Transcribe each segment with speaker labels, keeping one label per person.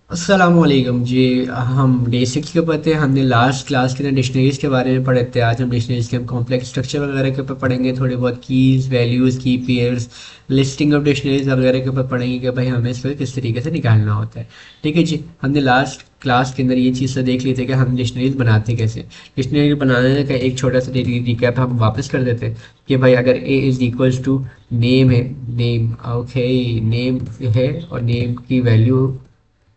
Speaker 1: अस्सलामुअलैकुम जी। हम डे 6 के ऊपर थे। हमने लास्ट क्लास के अंदर डिक्शनरीज के बारे में पढ़े थे। आज हम डिक्शनरीज के हम कॉम्प्लेक्स स्ट्रक्चर वगैरह के ऊपर पढ़ेंगे, थोड़ी बहुत कीज़, वैल्यूज़, की पेयर्स, लिस्टिंग ऑफ डिक्शनरीज वगैरह के ऊपर पढ़ेंगे कि भाई हमें इसको किस तरीके से निकालना होता है। ठीक है जी। हमने लास्ट क्लास के अंदर ये चीज़ तो देख ली थी कि हम डिक्शनरीज बनाते कैसे। डिक्शनरी बनाने का एक छोटा सा रिकैप हम वापस कर देते हैं कि भाई अगर a is equals to name है, नेम, ओके, नेम है और नेम की वैल्यू,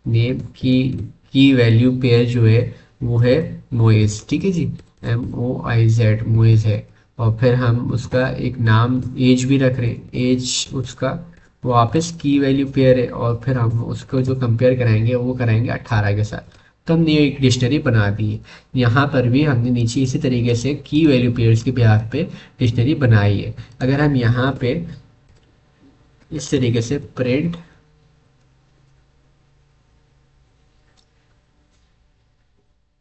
Speaker 1: नेम की वैल्यू पेयर जो है वो है मोइज। ठीक है जी। MOIZ मोइज है। और फिर हम उसका एक नाम एज भी रख रहे हैं, एज उसका वापस की वैल्यू पेयर है। और फिर हम उसको जो कंपेयर कराएंगे वो कराएंगे 18 के साथ। तो हमने एक डिक्शनरी बना दी है। यहाँ पर भी हमने नीचे इसी तरीके से की वैल्यू पेयर्स के बिहाफ पे डिक्शनरी बनाई है। अगर हम यहाँ पे इस तरीके से प्रिंट,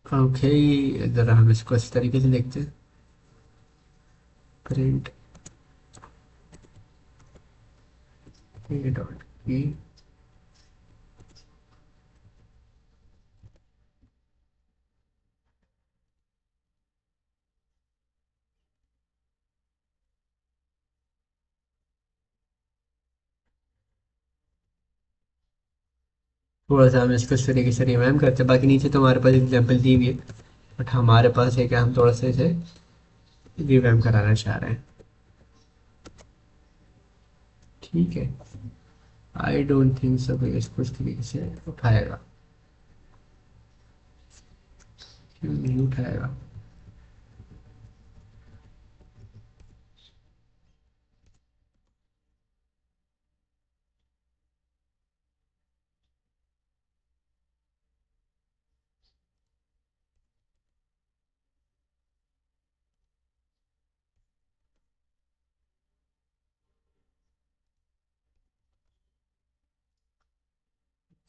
Speaker 1: ओके, ज़रा हम इसको इस तरीके से देखते हैं। प्रिंट ए डॉट की, थोड़ा सा हम इसको इस तरीके से रिवाइम करते हैं। बाकी नीचे तो हमारे पास एग्जाम्पल दी हुई है, बट हमारे पास है कि हम थोड़ा सा इसे रिवाइम कराना चाह रहे हैं। ठीक है। आई डोंट थिंक सब इसको इस तरीके से उठाएगा, क्यों नहीं उठाएगा।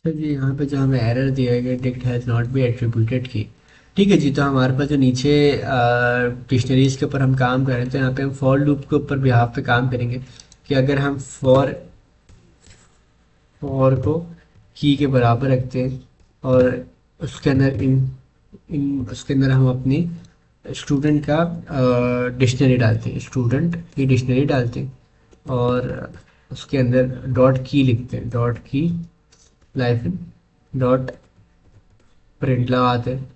Speaker 1: तो जी यहाँ पे जो हमें एरर दिया गया, dict has not be attributed की। ठीक है जी। तो हमारे पास जो नीचे डिक्शनरीज के ऊपर हम काम कर रहे हैं, तो यहाँ पे हम फॉर लूप के ऊपर बिहाफ पे काम करेंगे कि अगर हम फॉर को की के बराबर रखते हैं और उसके अंदर इन इन उसके अंदर हम अपनी स्टूडेंट का डिक्शनरी डालते हैं, स्टूडेंट की डिक्शनरी डालते हैं। और उसके अंदर डॉट की लिखते हैं, डॉट की लाइफ डॉट प्रिंट लगाते हैं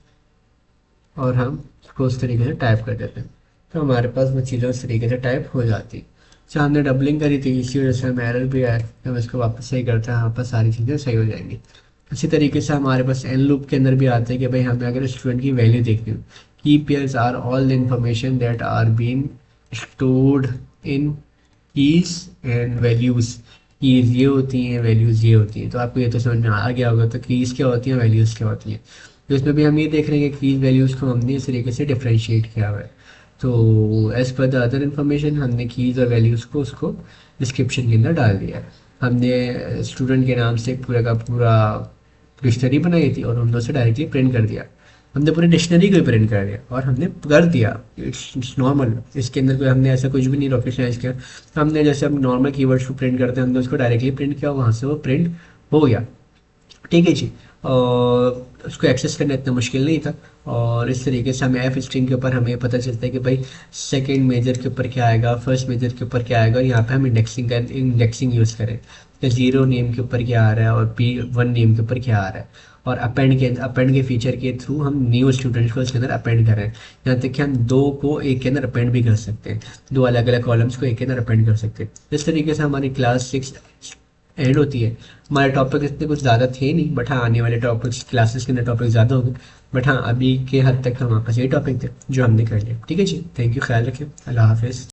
Speaker 1: और हम उसको उस तरीके से टाइप कर देते हैं। तो हमारे पास वो चीज़ें उस तरीके से टाइप हो जाती है। अच्छा, हमने डबलिंग करी थी, इसी वजह से हमें एरर भी आया। जब हम इसको वापस सही करते हैं, यहाँ पर सारी चीज़ें सही हो जाएंगी। इसी तरीके से हमारे पास एन लूप के अंदर भी आता है कि भाई हमें अगर स्टूडेंट की वैल्यू देखनी हो, key pairs are all the information that are been stored in keys and values. Keys ये होती हैं, वैल्यूज ये होती हैं। तो आपको ये तो समझ में आ गया होगा। तो कीज क्या होती हैं, वैल्यूज क्या होती हैं। तो इसमें भी हम ये देख रहे हैं कि कीज वैल्यूज को हमने इस तरीके से डिफरेंशिएट किया हुआ है। तो as per the other information हमने कीज और वैल्यूज को उसको डिस्क्रिप्शन के अंदर डाल दिया है। हमने स्टूडेंट के नाम से पूरा का पूरा डिक्शनरी बनाई थी और हमने उसे डायरेक्टली प्रिंट कर दिया। हमने पूरी डिक्शनरी को ही प्रिंट कर दिया और हमने कर दिया। इट्स नॉर्मल, इसके अंदर कोई हमने ऐसा कुछ भी नहीं रॉकेट साइंस किया। हमने जैसे हम नॉर्मल कीवर्ड्स को प्रिंट करते हैं, हमने उसको डायरेक्टली प्रिंट किया, वहाँ से वो प्रिंट हो गया। ठीक है जी। और उसको एक्सेस करना इतना मुश्किल नहीं था। और इस तरीके से हमें एफ स्ट्रिंग के ऊपर हमें पता चलता है कि भाई सेकंड मेजर के ऊपर क्या आएगा, फर्स्ट मेजर के ऊपर क्या आएगा। और यहाँ पे हम इंडेक्सिंग यूज़ करें कि जीरो नेम के ऊपर क्या आ रहा है और P1 नेम के ऊपर क्या आ रहा है। और अपेंड के फीचर के थ्रू हम न्यू स्टूडेंट्स को इसके अंदर अपेंड कर रहे हैं। यहाँ तक कि हम दो को एक के अंदर अपेंड भी कर सकते हैं, दो अलग अलग कॉलम्स को एक के अंदर अपेंड कर सकते हैं। इस तरीके से हमारी क्लास 6 एंड होती है। हमारे टॉपिक इतने कुछ ज़्यादा थे नहीं, बट हाँ आने वाले टॉपिक्स क्लासेस के अंदर टॉपिक ज़्यादा होंगे। बट हाँ अभी के हद तक हमारे पास यही टॉपिक थे जो हमने कर लिया। ठीक है जी। थैंक यू, ख्याल रखें। अल्लाह हाफिज़।